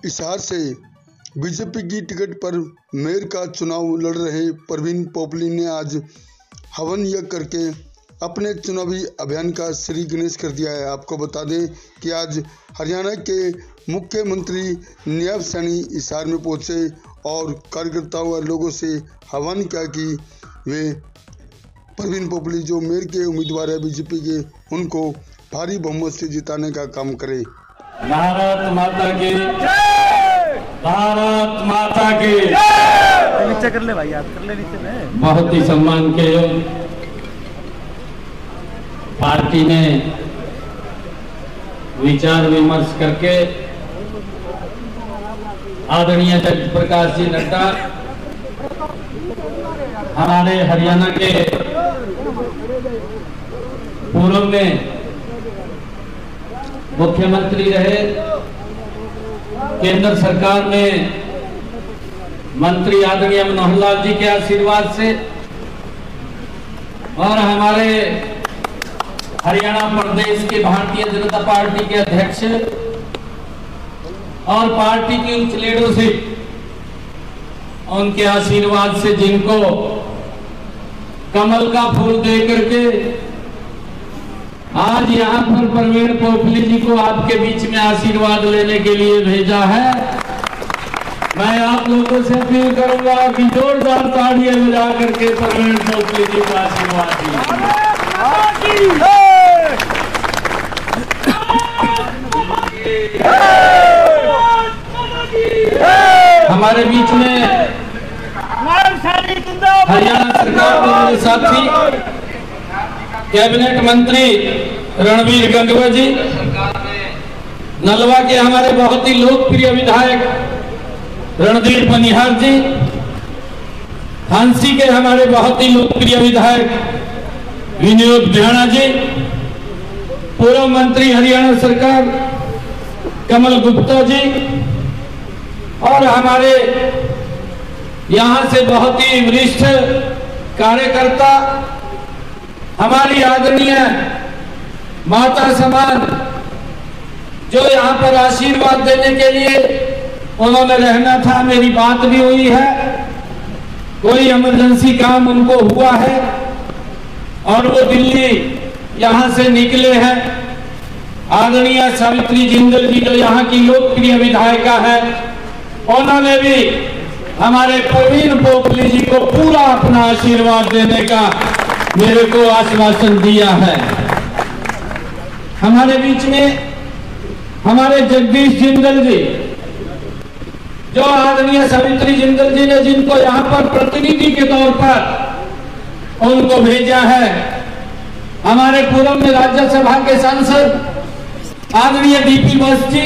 हिसार से बीजेपी की टिकट पर मेयर का चुनाव लड़ रहे परवीन पोपली ने आज हवन यज्ञ करके अपने चुनावी अभियान का श्री गणेश कर दिया है। आपको बता दें कि आज हरियाणा के मुख्यमंत्री नायब सैनी हिसार में पहुंचे और कार्यकर्ताओं और लोगों से आह्वान किया कि वे परवीन पोपली जो मेयर के उम्मीदवार है बीजेपी के, उनको भारी बहुमत से जिताने का काम करें। भारत माता की, भारत माता की। नीचे कर ले भाई, याद कर ले नीचे में। बहुत ही सम्मान के पार्टी ने विचार विमर्श करके आदरणीय जगत प्रकाश जी नड्डा हमारे हरियाणा के पूर्व में मुख्यमंत्री रहे, केंद्र सरकार में मंत्री आदरणीय मनोहर लाल जी के आशीर्वाद से और हमारे हरियाणा प्रदेश के भारतीय जनता पार्टी के अध्यक्ष और पार्टी की उच्च लीडरशिप, उनके आशीर्वाद से जिनको कमल का फूल दे करके आज यहाँ पर परवीन पोपली जी को आपके बीच में आशीर्वाद लेने के लिए भेजा है। मैं आप लोगों से अपील करूंगा कि जोरदार तालियां बजा करके परवीन पोपली जी को आशीर्वाद दीजिए। हमारे बीच में हरियाणा सरकार के मेरे साथी कैबिनेट मंत्री रणवीर गंगवा जी, नलवा के हमारे बहुत ही लोकप्रिय विधायक रणधीर पनिहार जी, हांसी के हमारे बहुत ही लोकप्रिय विधायक विनोद बिहाना जी, पूर्व मंत्री हरियाणा सरकार कमल गुप्ता जी और हमारे यहाँ से बहुत ही वरिष्ठ कार्यकर्ता, हमारी आदरणीय माता समान जो यहाँ पर आशीर्वाद देने के लिए उन्होंने रहना था। मेरी बात भी हुई है, कोई इमरजेंसी काम उनको हुआ है और वो दिल्ली यहाँ से निकले हैं। आदरणीय सावित्री जिंदल जी जो यहाँ की लोकप्रिय विधायिका है, उन्होंने भी हमारे परवीन पोपली जी को पूरा अपना आशीर्वाद देने का मेरे को आश्वासन दिया है। हमारे बीच में हमारे जगदीश जिंदल जी जो आदरणीय सावित्री जिंदल जी ने जिनको यहाँ पर प्रतिनिधि के तौर पर उनको भेजा है। हमारे पूर्व में राज्यसभा के सांसद आदरणीय डीपी बस जी,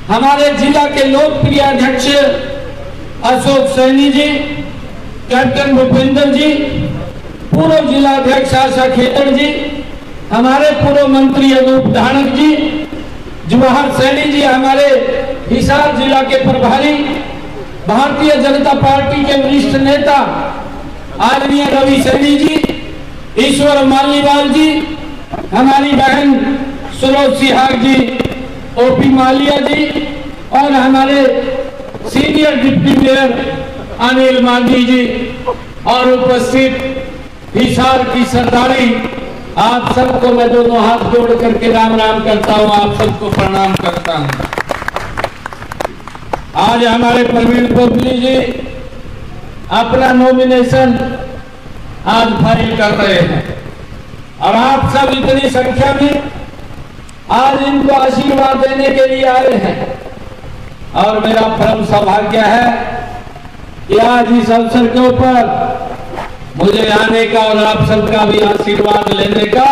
हमारे जिला के लोकप्रिय अध्यक्ष अशोक सैनी जी, कैप्टन भूपेंद्र जी, पूर्व जिला अध्यक्ष आशा खेतर जी, हमारे पूर्व मंत्री अनूप धानक जी, जवाहर सैनी जी, हमारे हिसार जिला के प्रभारी, भारतीय जनता पार्टी के वरिष्ठ नेता आदरणीय रवि सैनी जी, ईश्वर मालीवाल जी, हमारी बहन सुरोज सिहाग जी, ओपी मालिया जी और हमारे senior deputy mayor Anil Manjhi ji और उपस्थित हिसार की सरदारी, आप सबको मैं दोनों हाथ जोड़ करके राम राम करता हूं, आप सबको प्रणाम करता हूं। आज हमारे परवीन पोपली जी अपना नॉमिनेशन आज फाइल कर रहे हैं और आप सब इतनी संख्या में आज इनको आशीर्वाद देने के लिए आए हैं और मेरा परम सौभाग्य है कि आज इस अवसर के ऊपर मुझे आने का और आप सबका भी आशीर्वाद लेने का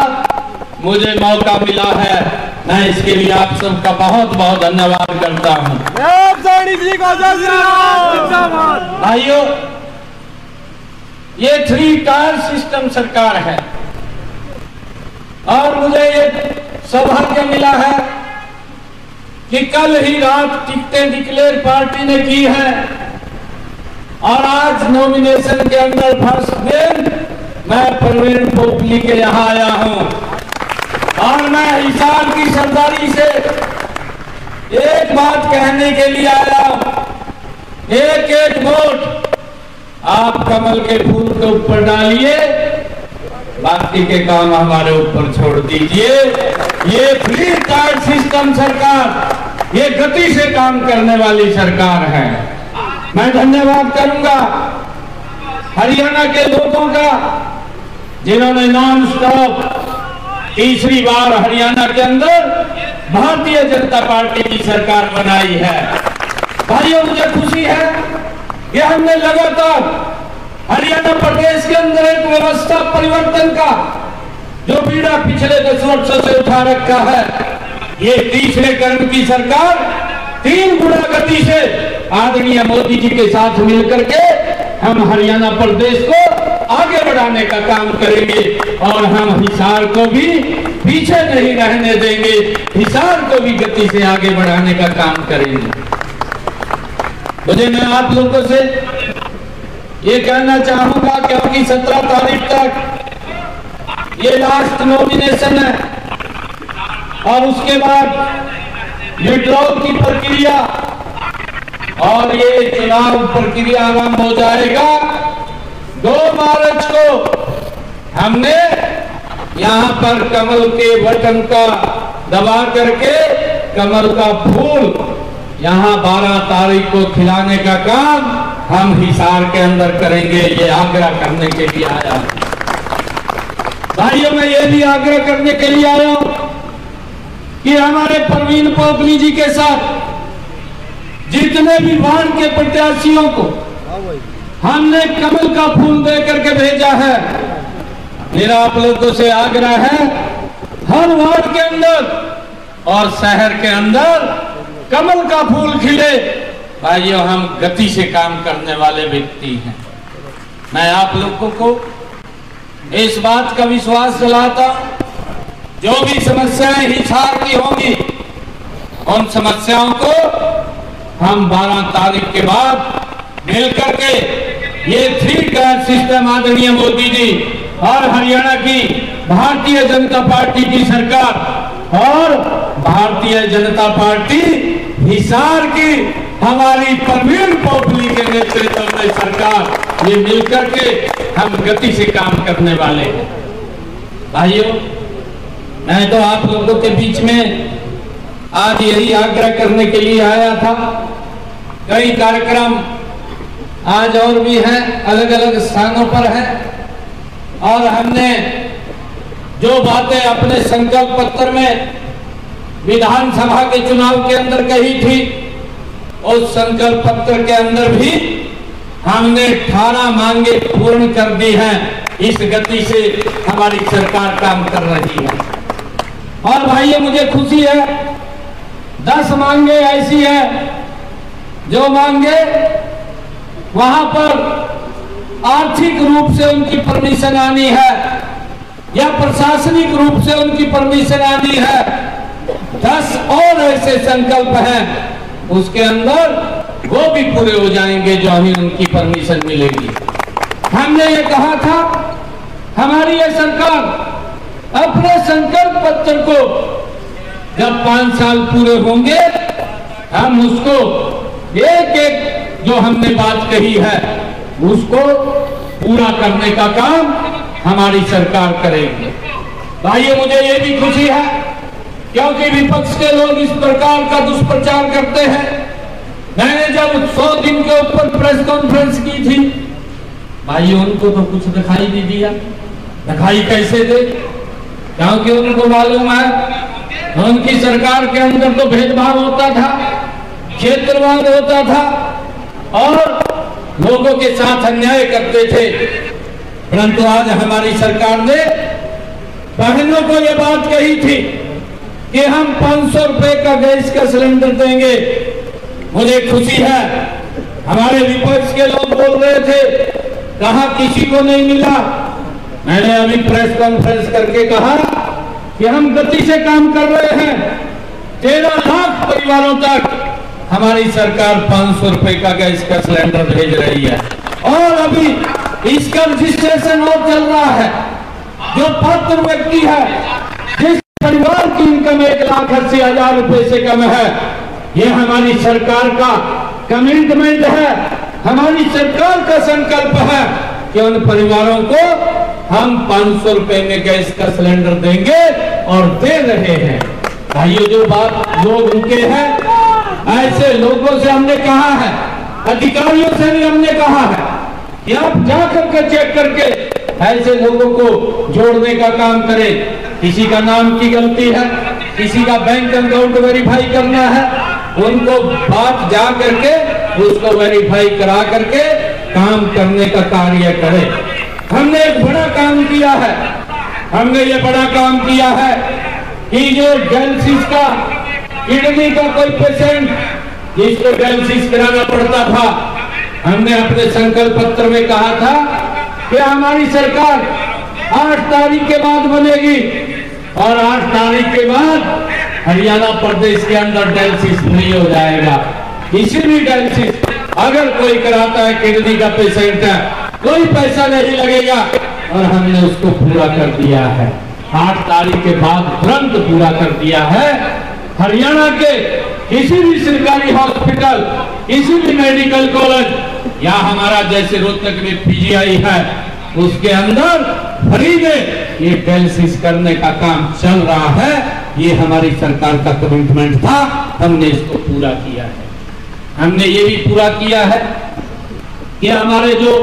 मुझे मौका मिला है। मैं इसके लिए आप सबका बहुत बहुत धन्यवाद करता हूं। भाइयों, ये 3 टायर सिस्टम सरकार है और मुझे ये सौभाग्य मिला है कि कल ही रात टिकटें डिक्लेयर पार्टी ने की है और आज नॉमिनेशन के अंदर फर्स्ट दिन मैं परवीन पोपली के यहाँ आया हूं और मैं हिसार की सरदारी से एक बात कहने के लिए आया हूं, एक एक वोट आप कमल के फूल के ऊपर डालिए, बाकी के काम हमारे ऊपर छोड़ दीजिए। ये फ्री कार्ड सिस्टम सरकार, ये गति से काम करने वाली सरकार है। मैं धन्यवाद करूंगा हरियाणा के लोगों का, जिन्होंने नॉन स्टॉप तीसरी बार हरियाणा के अंदर भारतीय जनता पार्टी की सरकार बनाई है। भाइयों, मुझे खुशी है कि हमने लगातार हरियाणा प्रदेश के अंदर एक व्यवस्था परिवर्तन का जो बीड़ा पिछले 10 वर्षों से उठा रखा है, ये तीसरे क्रम की सरकार 3 गुना गति से आदरणीय मोदी जी के साथ मिलकर के हम हरियाणा प्रदेश को आगे बढ़ाने का काम करेंगे और हम हिसार को भी पीछे नहीं रहने देंगे, हिसार को भी गति से आगे बढ़ाने का काम करेंगे। मुझे मैं आप लोगों से ये कहना चाहूंगा, क्योंकि 17 तारीख तक ये लास्ट नॉमिनेशन है और उसके बाद विड्रॉल की प्रक्रिया और ये चुनाव प्रक्रिया आरंभ हो जाएगा। 2 मार्च को हमने यहाँ पर कमल के बटन का दबा करके कमल का फूल यहाँ 12 तारीख को खिलाने का काम हम हिसार के अंदर करेंगे, ये आग्रह करने के लिए आया। भाइयों, मैं ये भी आग्रह करने के लिए आया हूं कि हमारे परवीन पोपली जी के साथ जितने भी वार्ड के प्रत्याशियों को हमने कमल का फूल दे करके भेजा है, मेरा आप लोगों से आग्रह है हर वार्ड के अंदर और शहर के अंदर कमल का फूल खिले। भाइयों, हम गति से काम करने वाले व्यक्ति हैं। मैं आप लोगों को इस बात का विश्वास दिलाता, जो भी समस्याएं हिसार की होंगी उन समस्याओं को हम 12 तारीख के बाद मिलकर के ये 3 टायर सिस्टम आदरणीय मोदी जी और हरियाणा की भारतीय जनता पार्टी की सरकार और भारतीय जनता पार्टी हिसार की हमारी परवीन पोपली के नेतृत्व में सरकार, ये मिलकर के हम गति से काम करने वाले हैं। भाइयों, मैं तो आप लोगों के बीच में आज यही आग्रह करने के लिए आया था। कई कार्यक्रम आज और भी हैं, अलग अलग स्थानों पर हैं और हमने जो बातें अपने संकल्प पत्र में विधानसभा के चुनाव के अंदर कही थी, उस संकल्प पत्र के अंदर भी हमने 18 मांगे पूर्ण कर दी हैं। इस गति से हमारी सरकार काम कर रही है। और भाइयों, मुझे खुशी है 10 मांगे ऐसी है जो मांगे वहां पर आर्थिक रूप से उनकी परमिशन आनी है या प्रशासनिक रूप से उनकी परमिशन आनी है। 10 और ऐसे संकल्प हैं, उसके अंदर वो भी पूरे हो जाएंगे जो हमें उनकी परमिशन मिलेगी। हमने ये कहा था, हमारी ये सरकार अपने संकल्प पत्र को जब 5 साल पूरे होंगे, हम उसको एक एक जो हमने बात कही है उसको पूरा करने का काम हमारी सरकार करेगी। भाइयों, मुझे ये भी खुशी है क्योंकि विपक्ष के लोग इस प्रकार का दुष्प्रचार करते हैं। मैंने जब 100 दिन के ऊपर प्रेस कॉन्फ्रेंस की थी, भाइयों उनको तो कुछ दिखाई नहीं दिया। दिखाई कैसे दे? क्योंकि उनको मालूम है उनकी सरकार के अंदर तो भेदभाव होता था, क्षेत्रवाद होता था और लोगों के साथ अन्याय करते थे। परंतु आज हमारी सरकार ने बहनों को यह बात कही थी कि हम 500 रुपए का गैस का सिलेंडर देंगे। मुझे खुशी है, हमारे विपक्ष के लोग बोल रहे थे कहा किसी को नहीं मिला। मैंने अभी प्रेस कॉन्फ्रेंस करके कहा कि हम गति से काम कर रहे हैं। 13 लाख परिवारों तक हमारी सरकार 500 रुपए का गैस का सिलेंडर भेज रही है और अभी इसका रजिस्ट्रेशन और चल रहा है। जो पात्र व्यक्ति है, जिस परिवार की इनकम 1,80,000 रुपए से कम है, ये हमारी सरकार का कमिटमेंट है, हमारी सरकार का संकल्प है कि उन परिवारों को हम 500 रुपए में गैस का सिलेंडर देंगे और दे रहे हैं। भाइयों, जो बात लोग रुके हैं, ऐसे लोगों से हमने कहा है, अधिकारियों से भी हमने कहा है कि आप जा करके चेक करके ऐसे लोगों को जोड़ने का काम करें। किसी का नाम की गलती है, किसी का बैंक अकाउंट वेरीफाई करना है, उनको बात जा करके उसको वेरीफाई करा करके काम करने का कार्य करें। हमने एक बड़ा काम किया है, हमने ये बड़ा काम किया है कि जो डायलिसिस का, किडनी का कोई पेशेंट जिसको डायलिसिस कराना पड़ता था, हमने अपने संकल्प पत्र में कहा था कि हमारी सरकार 8 तारीख के बाद बनेगी और 8 तारीख के बाद हरियाणा प्रदेश के अंदर डायलिसिस फ्री हो जाएगा। किसी भी डायलिसिस अगर कोई कराता है, किडनी का पेशेंट है, कोई पैसा नहीं लगेगा और हमने उसको पूरा कर दिया है। 8 तारीख के बाद तुरंत पूरा कर दिया है। हरियाणा के किसी भी सरकारी हॉस्पिटल, किसी भी मेडिकल कॉलेज या हमारा जैसे रोहतक में पीजीआई है, उसके अंदर फ्री में ये डायलिसिस करने का काम चल रहा है। ये हमारी सरकार का कमिटमेंट था, हमने इसको पूरा किया है। हमने ये भी पूरा किया है कि हमारे जो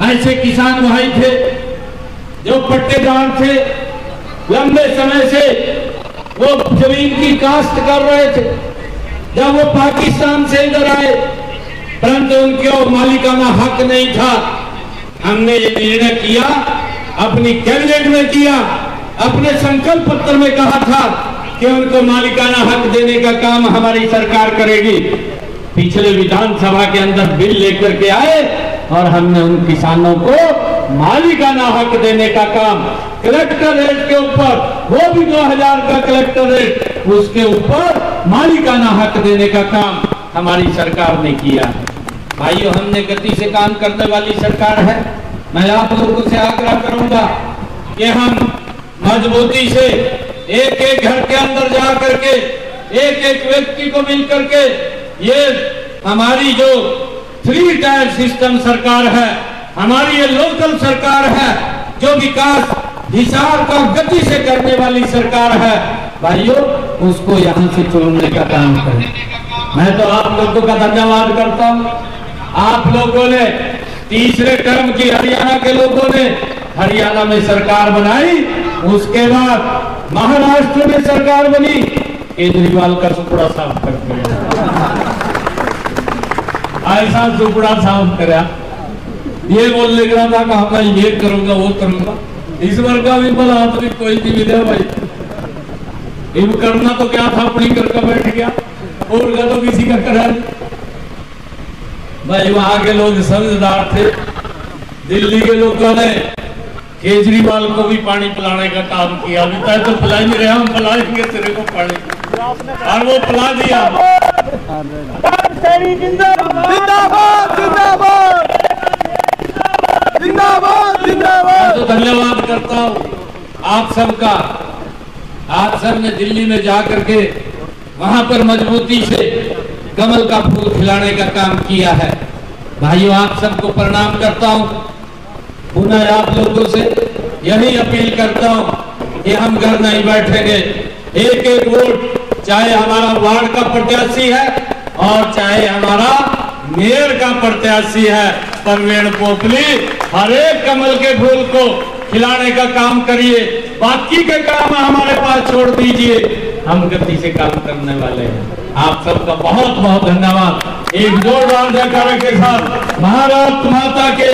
ऐसे किसान भाई थे जो पट्टेदार थे, लंबे समय से वो जमीन की काश्त कर रहे थे, जब वो पाकिस्तान से इधर आए परंतु उनको मालिकाना हक नहीं था, हमने ये निर्णय किया, अपनी कैबिनेट में किया, अपने संकल्प पत्र में कहा था कि उनको मालिकाना हक देने का काम हमारी सरकार करेगी। पिछले विधानसभा के अंदर बिल लेकर के आए और हमने उन किसानों को मालिकाना हक देने का काम कलेक्टर रेट के ऊपर, वो भी 2000 का कलेक्टर रेट, उसके ऊपर मालिकाना हक देने का काम हमारी सरकार ने किया है। भाइयों, हमने गति से काम करने वाली सरकार है। मैं आप लोगों से आग्रह करूंगा कि हम मजबूती से एक एक घर के अंदर जा करके एक एक व्यक्ति को मिल करके, ये हमारी जो 3 टायर सिस्टम सरकार है, हमारी ये लोकल सरकार है, जो विकास हिसार का गति से करने वाली सरकार है, भाइयों उसको यहाँ से चुनने का काम करें। मैं तो आप लोगों का धन्यवाद करता हूँ। आप लोगों ने तीसरे टर्म की हरियाणा के लोगों ने हरियाणा में सरकार बनाई, उसके बाद महाराष्ट्र में सरकार बनी, केजरीवाल का सुपड़ा साफ कर दिया। ऐसा सुपड़ा साफ करा, ये बोलने लगा था कहा मैं ये करूंगा वो करूंगा। इस बार का भी भला आदमी कोई नहीं मिला भाई, इन करना तो क्या था, अपनी करके बैठ गया और का तो किसी का करा भाई। वहां के लोग समझदार थे, दिल्ली के लोगों ने केजरीवाल को भी पानी पिलाने का काम किया। अभी तक तो पिला नहीं रहे, हम पिलाएंगे तेरे को पानी, और वो पिला दिया। तो धन्यवाद करता हूँ आप सबका। आप सब ने दिल्ली में जाकर के वहां पर मजबूती से कमल का फूल खिलाने का काम किया है। भाइयों, आप सबको प्रणाम करता हूँ। पुनः आप लोगों से यही अपील करता हूँ कि हम घर नहीं बैठेंगे। एक एक वोट, चाहे हमारा वार्ड का प्रत्याशी है और चाहे हमारा मेयर का प्रत्याशी है, परवीन पोपली, हर एक कमल के फूल को खिलाने का काम करिए। बाकी के काम हमारे पास छोड़ दीजिए, हम गति से काम करने वाले हैं। आप सबका बहुत बहुत धन्यवाद। एक जोरदार जयकारा के साथ भारत माता के